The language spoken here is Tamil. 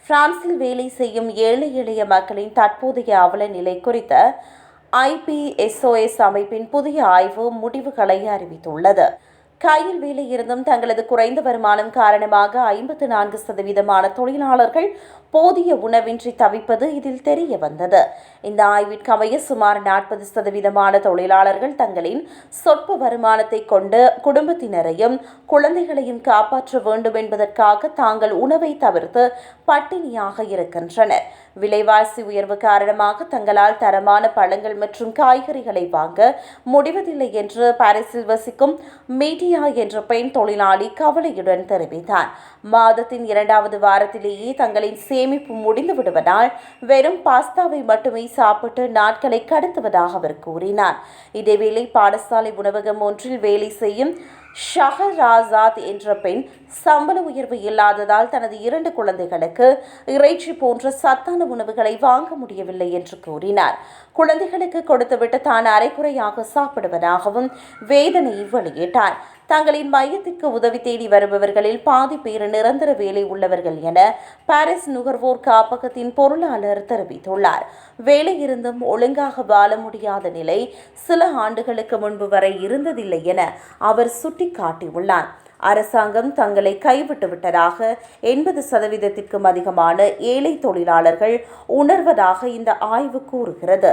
பிரான்சில் வேலை செய்யும் ஏழை எளிய மக்களின் தற்போதைய அவல நிலை குறித்த IPSOS அமைப்பின் புதிய ஆய்வு முடிவுகளை அறிவித்துள்ளது. கையில் வேலை இருந்தும் தங்களது குறைந்த வருமானம் காரணமாக 54% தொழிலாளர்கள் போதிய உணவின்றி தவிப்பது இதில் தெரிய வந்தது. இந்த ஆய்விற்கமைய சுமார் 40% தொழிலாளர்கள் தங்களின் சொற்ப வருமானத்தை கொண்டு குடும்பத்தினரையும் குழந்தைகளையும் காப்பாற்ற வேண்டும் என்பதற்காக தாங்கள் உணவை தவிர்த்து பட்டினியாக இருக்கின்றனர். விலைவாசி உயர்வு காரணமாக தங்களால் தரமான பழங்கள் மற்றும் காய்கறிகளை வாங்க முடிவதில்லை என்று பாரிஸில் வசிக்கும் மீடியா என்ற பெண் தொழிலாளி கவலையுடன் தெரிவித்தார். மாதத்தின் 2வது வாரத்திலேயே தங்களின் சேமிப்பு முடிந்து விடுவதால் வெறும் பாஸ்தாவை மட்டுமே சாப்பிட்டு நாட்களை கடத்துவதாக அவர் கூறினார். இதேவேளை பாடசாலை உணவகம் ஒன்றில் வேலை செய்யும் ஷஹராசாத் என்ற பெண் சம்பள உயர்வு இல்லாததால் தனது 2 குழந்தைகளுக்கு இறைச்சி போன்ற சத்தான உணவுகளை வாங்க முடியவில்லை என்று கூறினார். குழந்தைகளுக்கு கொடுத்துவிட்டு தான் அரைக்குறையாக சாப்பிடுவதாகவும் வேதனை வெளியிட்டார். தங்களின் மையத்திற்கு உதவி தேடி வருபவர்களில் பாதி பேர் நிரந்தர வேலை உள்ளவர்கள் என பாரிஸ் நுகர்வோர் காப்பகத்தின் பொருளாளர் தெரிவித்துள்ளார். வேலை இருந்தும் ஒழுங்காக வாழ முடியாத நிலை சில ஆண்டுகளுக்கு முன்பு வரை இருந்ததில்லை என அவர் சுட்டிக்காட்டியுள்ளார். அரசாங்கம் தங்களை கைவிட்டு விட்டதாக 80%க்கும் அதிகமான ஏழை தொழிலாளர்கள் உணர்வதாக இந்த ஆய்வு கூறுகிறது.